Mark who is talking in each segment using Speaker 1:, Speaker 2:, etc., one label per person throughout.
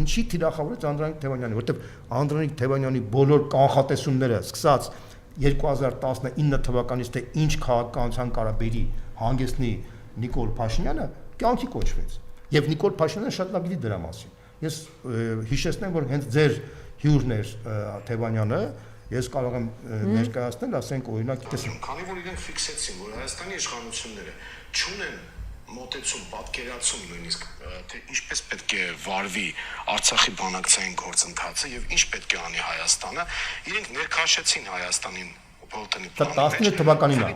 Speaker 1: ինչի թիրախավորեց Անդրանիկ Թևանյանը, որտեղ Անդրանիկ Թևանյանի բոլոր կանխատեսումները սկսած 2019 թվականից թե ինչ քաղաքականության կարաբերի հանգեցնի Նիկոլ Փաշինյանը կյանքի կոչվեց եւ Նիկոլ Փաշինյանը շատ լավ գիտի դրա մասին։ Ես հիշեցնեմ, որ հենց ձեր հյուրն էր Թևանյանը, ես կարող եմ ներկայացնել, ասենք օրինակ, տեսեք,
Speaker 2: քանի որ իրենք ֆիքսեցին, որ Հայաստանի իշխանությունները չունեն մոտեցում, պատկերացում նույնիսկ թե ինչպես պետք է վարվի Արցախի բանակցային գործընթացը եւ ինչ պետք է անի Հայաստանը, իրենք ներքաշեցին Հայաստանին Բոլտոնի
Speaker 1: պլանը։ 19 թվականին է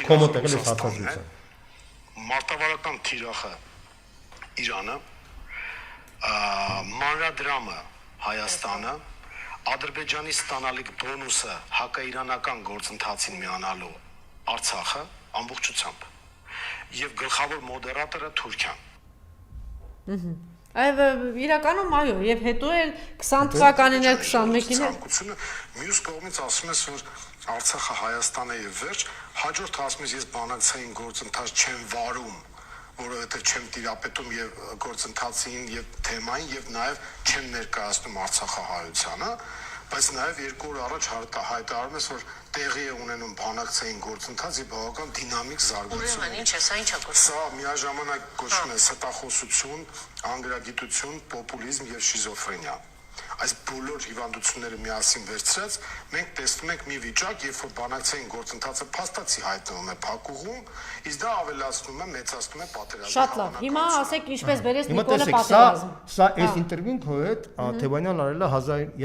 Speaker 1: կոմոտ եղել է հաստատությունը։
Speaker 2: Մարտավարական թիրախը Իրանը, մանրադրամը Հայաստանը, Ադրբեջանի ստանալիք բոնուսը հակաիրանական գործընթացին միանալու Արցախը ամբողջությամբ եւ գլխավոր մոդերատորը Թուրքիան։
Speaker 3: Այո, իրականում այո, եւ հետո էլ 20 թվականին էլ 21-ին
Speaker 2: էլ մյուս կողմից ասում ես, որ Արցախը Հայաստան է եւ վերջ, հաջորդ ասում ես ես բանակցային գործընթաց չեմ վարում, որովհետեւ չեմ տիրապետում եւ գործընթացին եւ թեմային եւ նաեւ չեմ ներկայացնում Արցախահայությանը, բայց նաեւ 2 օր առաջ հայտարարում ես, որ տեղի է ունենում բանակցային գործընթաց եւ բավական դինամիկ զարգացում։
Speaker 4: Ուրեմն ինչ է, սա ինչ է կոչվում։
Speaker 2: Սա միաժամանակ կոչվում է ստախոսություն, անգրագիտություն, պոպուլիզմ եւ շիզոֆրենիա։ Այս բոլոր հիվանդությունները միասին վերցրած մենք տեսնում ենք մի վիճակ, երբ որ բանակցային գործընթացը փաստացի հայտնվում է փակուղում, իսկ դա ավելացնում է, մեծացնում է պատերազմի։
Speaker 3: Շատ լավ։ Հիմա ասեք ինչպես բերես
Speaker 1: Հիմա
Speaker 3: Նիկոլը
Speaker 1: տեսեք,
Speaker 3: պատերազմ։
Speaker 1: սա այս ինտերվյուն քո հետ Թևանյանն արել է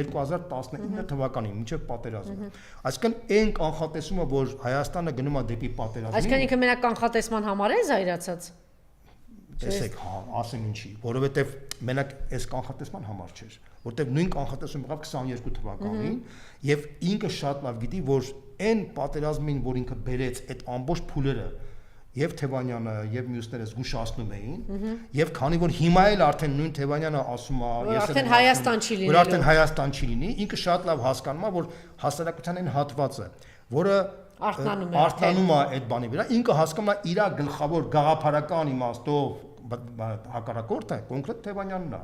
Speaker 1: 2019 թվականին, մինչև պատերազմը։ Այսինքն այն կանխատեսումը, որ Հայաստանը գնում է դեպի պատերազմ։
Speaker 3: Այսինքն ինքը մենակ կանխատեսման համար է զայրացած։
Speaker 1: Տեսեք, ասեմ ինչի, որովհետև մենակ այս կանխատեսման համար չէր, որտեղ նույն կանխատեսումը եղավ 22 թվականին եւ ինքը շատ լավ գիտի, որ այն պատերազմին, որ ինքը բերեց այդ ամբողջ փուլերը եւ Թևանյանը եւ մյուսները զգուշացնում էին եւ քանի որ հիմա էլ արդեն նույն Թևանյանը ասում է
Speaker 3: ես արդեն Հայաստան չի լինելու,
Speaker 1: որ արդեն Հայաստան չի լինի, ինքը շատ լավ հասկանում է, որ հասարակության այն հատվածը, որը արթնանում է այդ բանի վրա, ինքը հասկանում է իր գլխավոր գաղափարական իմաստով հակառակորդը կոնկրետ Թևանյանն է,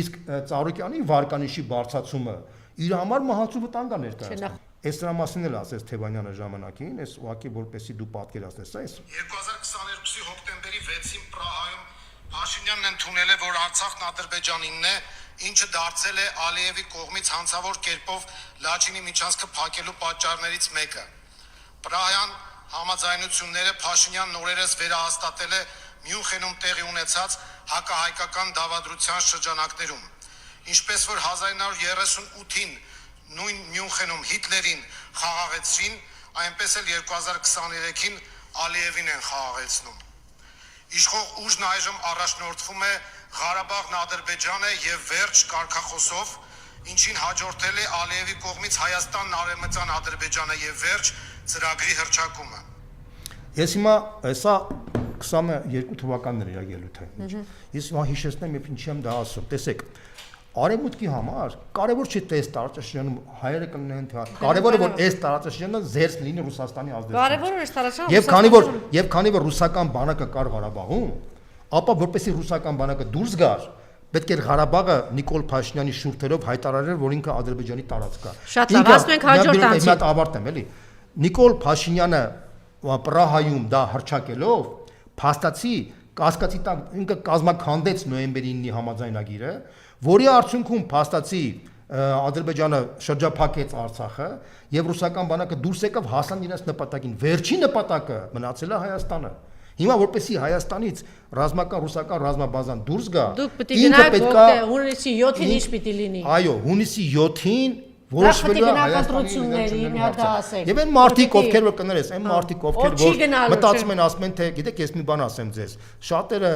Speaker 1: իսկ Ծառուկյանի վարկանիշի բարձրացումը իր համար մահացու վտանգ է ներկայացնում։ Այս դրա մասին էլ ասեց Թևանյանը ժամանակին, այս ուղղակի որպեսի դու պատկերացնես, այս
Speaker 2: 2022-ի հոկտեմբերի 6-ին Պրահայում Փաշինյանն ընդունել է, որ Արցախն Ադրբեջանինն է, ինչը դարձել է Ալիևի կողմից հանցավոր կերպով Լաչինի միջանցքը փակելու պատճառներից մեկը։ Պրահյան համաձայնությունները Փաշինյանն օրերս վերահաստատել է Մյունխենում տեղի ունեցած հակահայկական դավադրության շրջանակներում, ինչպես որ 1938-ին նույն Մյունխենում Հիտլերին խաղաղեցրին, այնպես էլ 2023-ին Ալիևին են խաղաղեցնում։ Իշխող ուժն այժմ առաջնորդվում է Ղարաբաղն Ադրբեջան է եւ վերջ կարգախոսով, ինչին հաջորդել է Ալիևի կողմից Հայաստանն Արևմտյան Ադրբեջանը եւ վերջ ծրագրի հռչակումը։
Speaker 1: Ես հիմա սա 22 թվականներ է ելույթը։ Ես հիմա հիշեցնեմ, երբ ինչի եմ դա ասում։ Տեսեք, Արևմուտքի համար կարևոր չէ թե այս տարածաշրջանում հայերը կլինեն թե կարևորը որ այս տարածաշրջանը զերծ լինի Ռուսաստանի ազդեցությամբ։
Speaker 3: Կարևորը այս տարածաշրջանը
Speaker 1: Եվ քանի որ ռուսական բանակը կար Ղարաբաղում, ապա որպեսզի ռուսական բանակը դուրս գար, պետք էր Ղարաբաղը Նիկոլ Փաշինյանի շուրթերով հայտարարել, որ ինքը Ադրբեջանի տարածք է։
Speaker 3: Շատ լավ, ասում ենք հաջորդ անձի։
Speaker 1: Հիմա ավարտեմ, էլի։ Նիկոլ Փաշինյանը Պրահայում դա հռչակելով փաստացի կասկածի տակ ինքը կազմաքանդեց նոյեմբերի 9-ի համաձայնագիրը, որի արդյունքում փաստացի Ադրբեջանը շրջափակեց Արցախը եւ ռուսական բանակը դուրս եկավ հասան իրենց նպատակին։ Վերջի նպատակը մնացել է Հայաստանը։ Հիմա որպեսի Հայաստանից ռազմական ռուսական ռազմաբազան դուրս գա,
Speaker 3: դուք պետք է գնաք հունիսի 7-ին ինչ պիտի լինի։
Speaker 1: Այո, հունիսի 7-ին որոշվելու է
Speaker 3: Հայաստանի։
Speaker 1: Եվ այն մարդիկ ովքեր որ կներես, այն մարդիկ ովքեր որ մտածում են ասում են թե գիտեք ես մի բան ասեմ ձեզ, շատերը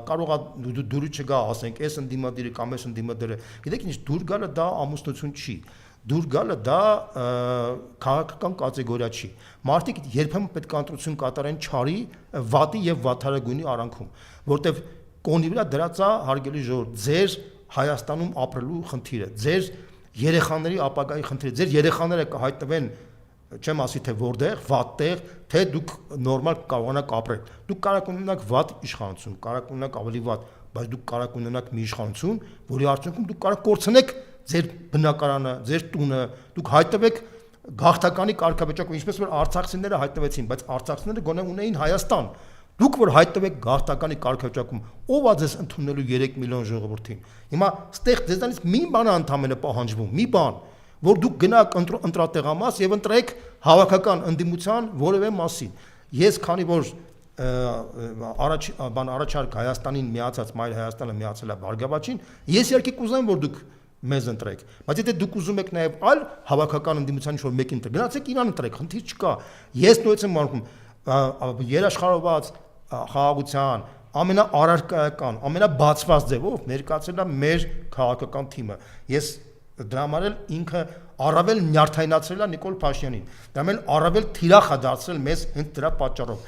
Speaker 1: կարող է դուրի չգա, ասենք, այս ընդդիմադիրը կամ այս ընդդիմադիրը, գիտեք ինչ դուր գալը դա ամուսնություն չի, դուր գալը դա քաղաքական կատեգորիա չի։ Մարդիկ երբեմն պետք է ընտրություն կատարեն չարի, վատի եւ վատթարագույնի արանքում, որտեվ կոնի վրա դրած է հարգելի ժողովուրդ, ձեր Հայաստանում ապրելու խնդիրը, ձեր երեխաների ապագայի խնդիրը, ձեր երեխաները կհայտնվեն, չեմ ասի թե որտեղ, վատ տեղ, թե դուք նորմալ կարողանաք ապրել։ Դուք կարող ունենաք վատ իշխանություն, կարող ունենաք ավելի վատ բայց դուք կարող ունենաք մի իշխանություն, որի արդյունքում դուք կարող կորցնեք ձեր բնակարանը, ձեր տունը, դուք հայտնվեք գաղթականի կարգավիճակում, ինչպես որ արցախցիները հայտնվեցին, բայց արցախցիները գոնե ունեին Հայաստան։ Դուք որ հայտնվեք գաղթականի կարգավիճակում, ով է ձեզ ընդունելու 3 միլիոն ժողովրդին։ Հիմա ստեղ ձեզանից մի բան է ընդամենը պահանջվում, մի բան, որ դուք գնաք ընտրատեղամաս եւ ընտրեք հավաքական ընդդիմության որևէ մասին։ Ես քանի որ առաջարկ Հայաստանին միացած Մայր Հայաստանը միացել է Բարգավաճին, ես իհարկե կուզեմ որ դուք մեզ ընտրեք, բայց եթե դուք ուզում եք նաև այլ հավաքական ընդդիմության ինչ-որ մեկին ընտրեք, գնացեք իրան ընտրեք, խնդիր չկա։ Ես նույնպես եմ 말ում, երաշխարհված խաղաղության ամենաարարքայական, ամենաբացված ձևով ներկայացել է մեր քաղաքական թիմը։ Ես դրա համար էլ ինքը առավել նյարդայնացրել է Նիկոլ Փաշինյանին, դա էլ առավել թիրախ է դարձրել մեզ հենց դրա պատճառով։